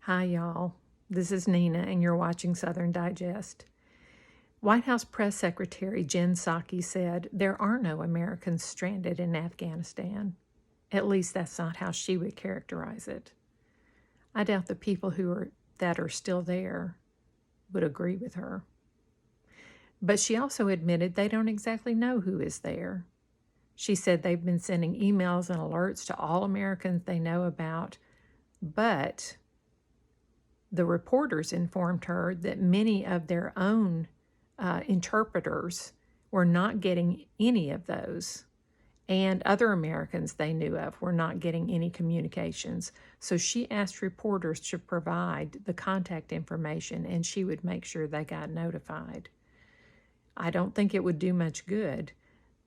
Hi, y'all. This is Nina, and you're watching Southern Digest. White House Press Secretary Jen Psaki said there are no Americans stranded in Afghanistan. At least that's not how she would characterize it. I doubt the people that are still there would agree with her. But she also admitted they don't exactly know who is there. She said they've been sending emails and alerts to all Americans they know about, but the reporters informed her that many of their own interpreters were not getting any of those, and other Americans they knew of were not getting any communications. So she asked reporters to provide the contact information, and she would make sure they got notified. I don't think it would do much good.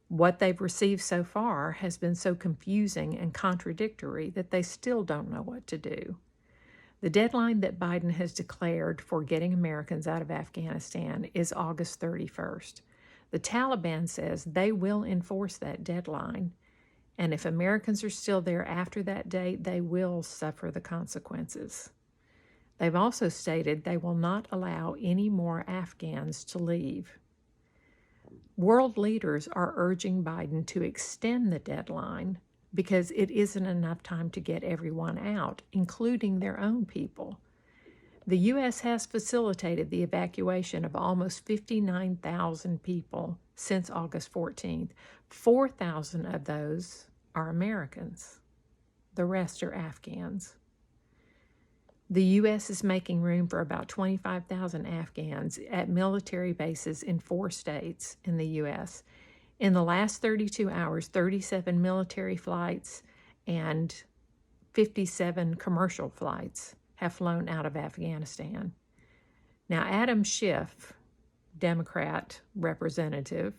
What they've received so far has been so confusing and contradictory that they still don't know what to do. The deadline that Biden has declared for getting Americans out of Afghanistan is August 31st. The Taliban says they will enforce that deadline, and if Americans are still there after that date, they will suffer the consequences. They've also stated they will not allow any more Afghans to leave. World leaders are urging Biden to extend the deadline because it isn't enough time to get everyone out, including their own people. The U.S. has facilitated the evacuation of almost 59,000 people since August 14th. 4,000 of those are Americans. The rest are Afghans. The U.S. is making room for about 25,000 Afghans at military bases in 4 states in the U.S. In the last 32 hours, 37 military flights and 57 commercial flights have flown out of Afghanistan. Now, Adam Schiff, Democrat representative,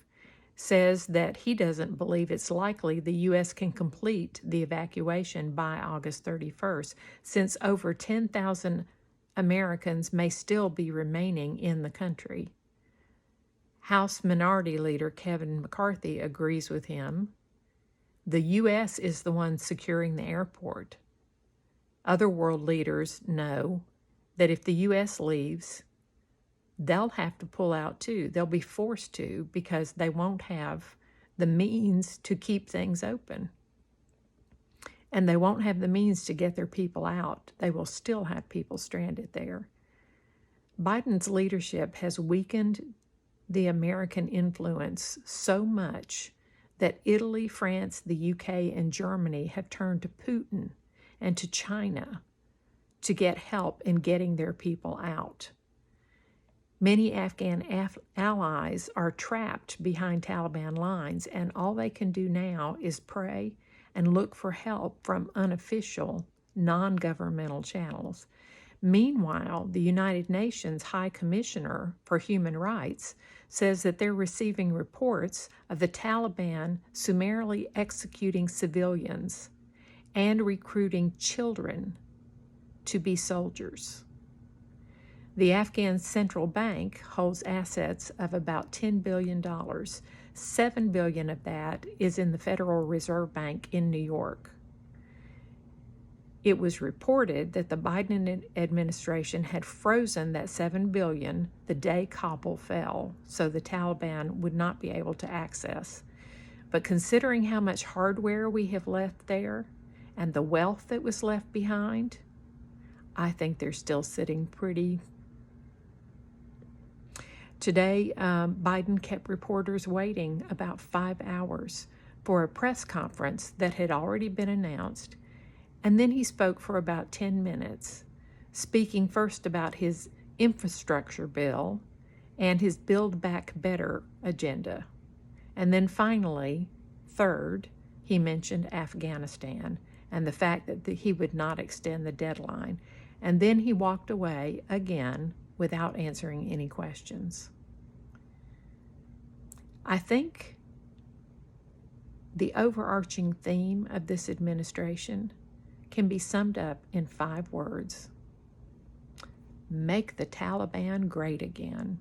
says that he doesn't believe it's likely the U.S. can complete the evacuation by August 31st, since over 10,000 Americans may still be remaining in the country. House Minority Leader Kevin McCarthy agrees with him. The U.S. is the one securing the airport. Other world leaders know that if the U.S. leaves, they'll have to pull out too. They'll be forced to, because they won't have the means to keep things open. And they won't have the means to get their people out. They will still have people stranded there. Biden's leadership has weakened the American influence so much that Italy, France, the UK, and Germany have turned to Putin and to China to get help in getting their people out. Many Afghan allies are trapped behind Taliban lines, and all they can do now is pray and look for help from unofficial, non-governmental channels. Meanwhile, the United Nations High Commissioner for Human Rights says that they're receiving reports of the Taliban summarily executing civilians and recruiting children to be soldiers. The Afghan central bank holds assets of about $10 billion. $7 billion of that is in the Federal Reserve Bank in New York. It was reported that the Biden administration had frozen that $7 billion the day Kabul fell, so the Taliban would not be able to access. But considering how much hardware we have left there and the wealth that was left behind, I think they're still sitting pretty. Today, Biden kept reporters waiting about 5 hours for a press conference that had already been announced, and then he spoke for about 10 minutes, speaking first about his infrastructure bill and his Build Back Better agenda. And then finally, third, he mentioned Afghanistan and the fact that he would not extend the deadline. And then he walked away again without answering any questions. I think the overarching theme of this administration can be summed up in 5 words. Make the Taliban great again.